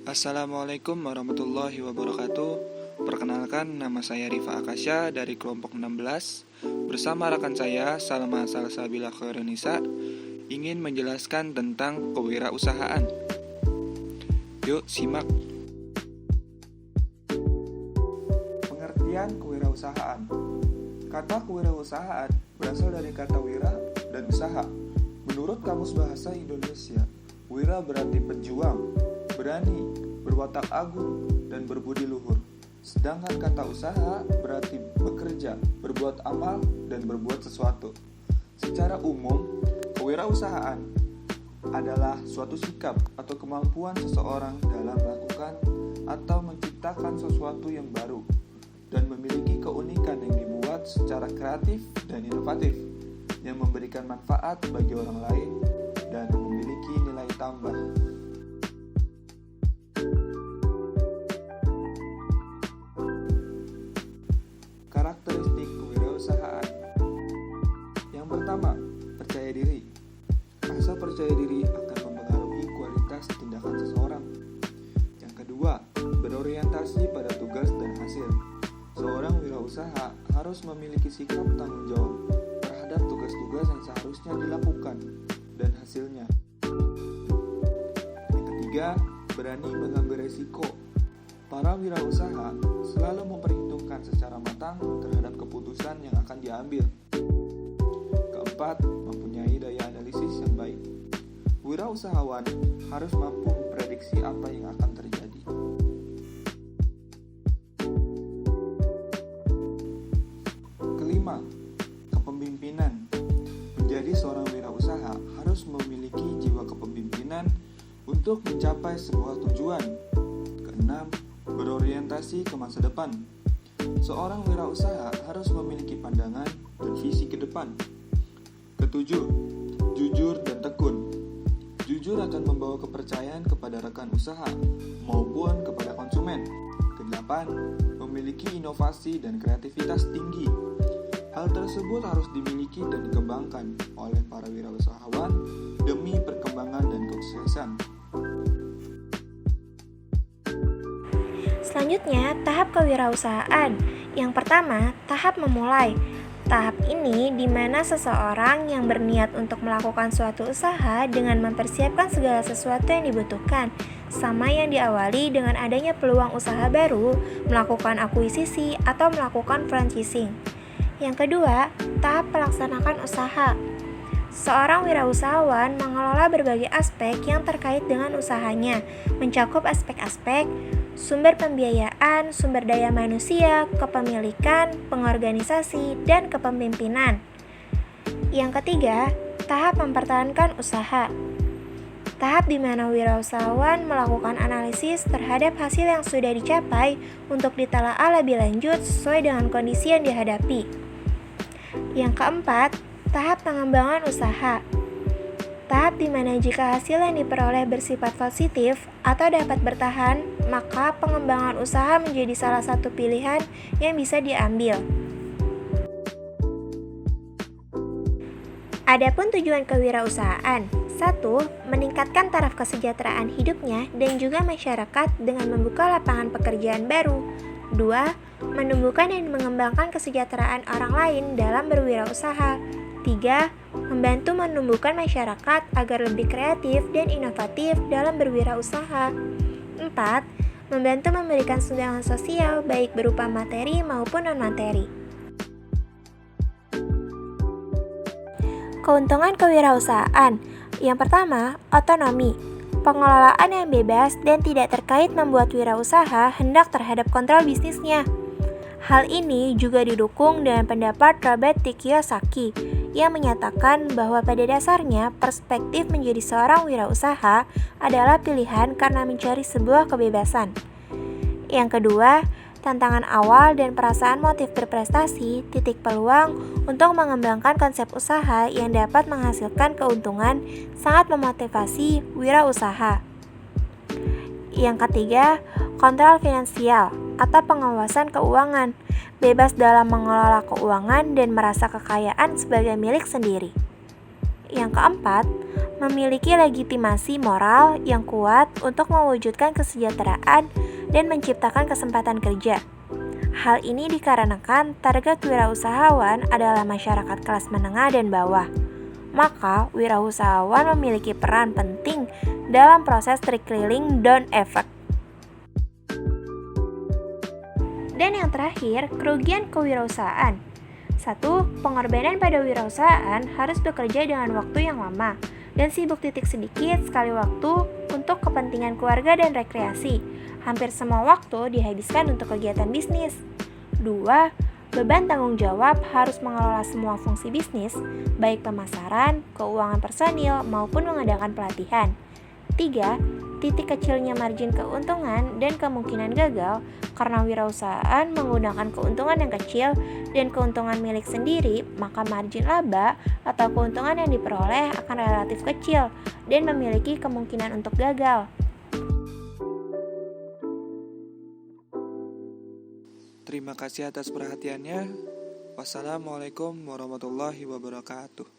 Assalamualaikum warahmatullahi wabarakatuh. Perkenalkan, nama saya Rifa Akasya dari kelompok 16. Bersama rekan saya, Salma Salsabila Khairunisa, ingin menjelaskan tentang kewirausahaan. Yuk, simak. Pengertian kewirausahaan. Kata kewirausahaan berasal dari kata wira dan usaha. Menurut Kamus Bahasa Indonesia, wira berarti pejuang, berani, berwatak agung, dan berbudi luhur. Sedangkan kata usaha berarti bekerja, berbuat amal, dan berbuat sesuatu. Secara umum, kewirausahaan adalah suatu sikap atau kemampuan seseorang dalam melakukan atau menciptakan sesuatu yang baru dan memiliki keunikan yang dibuat secara kreatif dan inovatif yang memberikan manfaat bagi orang lain dan memiliki nilai tambah. Karakteristik kewirausahaan. Yang pertama, percaya diri. Rasa percaya diri akan mempengaruhi kualitas tindakan seseorang. Yang kedua, berorientasi pada tugas dan hasil. Seorang wirausaha harus memiliki sikap tanggung jawab terhadap tugas-tugas yang seharusnya dilakukan dan hasilnya. Yang ketiga, berani mengambil resiko. Para wirausaha selalu memperhitungkan secara matang terhadap keputusan yang akan diambil. Keempat, mempunyai daya analisis yang baik. Wirausahawan harus mampu memprediksi apa yang akan terjadi. Kelima, kepemimpinan. Menjadi seorang wirausaha harus memiliki jiwa kepemimpinan untuk mencapai sebuah tujuan. Keenam, berorientasi ke masa depan. Seorang wirausaha harus memiliki pandangan dan visi ke depan. Ketujuh, jujur dan tekun. Jujur akan membawa kepercayaan kepada rekan usaha maupun kepada konsumen. Kedelapan, memiliki inovasi dan kreativitas tinggi. Hal tersebut harus dimiliki dan dikembangkan oleh para wirausahawan demi perkembangan dan kesuksesan. Selanjutnya, tahap kewirausahaan. Yang pertama, tahap memulai. Tahap ini di mana seseorang yang berniat untuk melakukan suatu usaha dengan mempersiapkan segala sesuatu yang dibutuhkan, sama yang diawali dengan adanya peluang usaha baru, melakukan akuisisi, atau melakukan franchising. Yang kedua, tahap pelaksanakan usaha. Seorang wirausahawan mengelola berbagai aspek yang terkait dengan usahanya, mencakup aspek-aspek sumber pembiayaan, sumber daya manusia, kepemilikan, pengorganisasi, dan kepemimpinan. Yang ketiga, tahap mempertahankan usaha. Tahap di mana wirausahawan melakukan analisis terhadap hasil yang sudah dicapai untuk ditelaah lebih lanjut sesuai dengan kondisi yang dihadapi. Yang keempat, tahap pengembangan usaha. Tahap di mana jika hasil yang diperoleh bersifat positif atau dapat bertahan, maka pengembangan usaha menjadi salah satu pilihan yang bisa diambil. Adapun tujuan kewirausahaan: 1. Meningkatkan taraf kesejahteraan hidupnya dan juga masyarakat dengan membuka lapangan pekerjaan baru. 2. Menumbuhkan dan mengembangkan kesejahteraan orang lain dalam berwirausaha. 3. Membantu menumbuhkan masyarakat agar lebih kreatif dan inovatif dalam berwirausaha. 4. Membantu memberikan sumbangan sosial baik berupa materi maupun non-materi. Keuntungan kewirausahaan. Yang pertama, otonomi. Pengelolaan yang bebas dan tidak terkait membuat wirausaha hendak terhadap kontrol bisnisnya. Hal ini juga didukung dengan pendapat Robert T. Kiyosaki yang menyatakan bahwa pada dasarnya perspektif menjadi seorang wirausaha adalah pilihan karena mencari sebuah kebebasan. Yang kedua, tantangan awal dan perasaan motif berprestasi, titik peluang untuk mengembangkan konsep usaha yang dapat menghasilkan keuntungan sangat memotivasi wirausaha. Yang ketiga, kontrol finansial atau pengawasan keuangan, bebas dalam mengelola keuangan dan merasa kekayaan sebagai milik sendiri. Yang keempat, memiliki legitimasi moral yang kuat untuk mewujudkan kesejahteraan dan menciptakan kesempatan kerja. Hal ini dikarenakan target wirausahawan adalah masyarakat kelas menengah dan bawah. Maka, wirausahawan memiliki peran penting dalam proses trickling down effect. Dan yang terakhir, kerugian kewirausahaan. 1. Pengorbanan pada wirausahaan harus bekerja dengan waktu yang lama dan sibuk sedikit sekali waktu untuk kepentingan keluarga dan rekreasi. Hampir semua waktu dihabiskan untuk kegiatan bisnis. 2. Beban tanggung jawab harus mengelola semua fungsi bisnis, baik pemasaran, keuangan personil, maupun mengadakan pelatihan. 3. Titik kecilnya margin keuntungan dan kemungkinan gagal karena wirausahaan menggunakan keuntungan yang kecil dan keuntungan milik sendiri, maka margin laba atau keuntungan yang diperoleh akan relatif kecil dan memiliki kemungkinan untuk gagal. Terima kasih atas perhatiannya. Wassalamualaikum warahmatullahi wabarakatuh.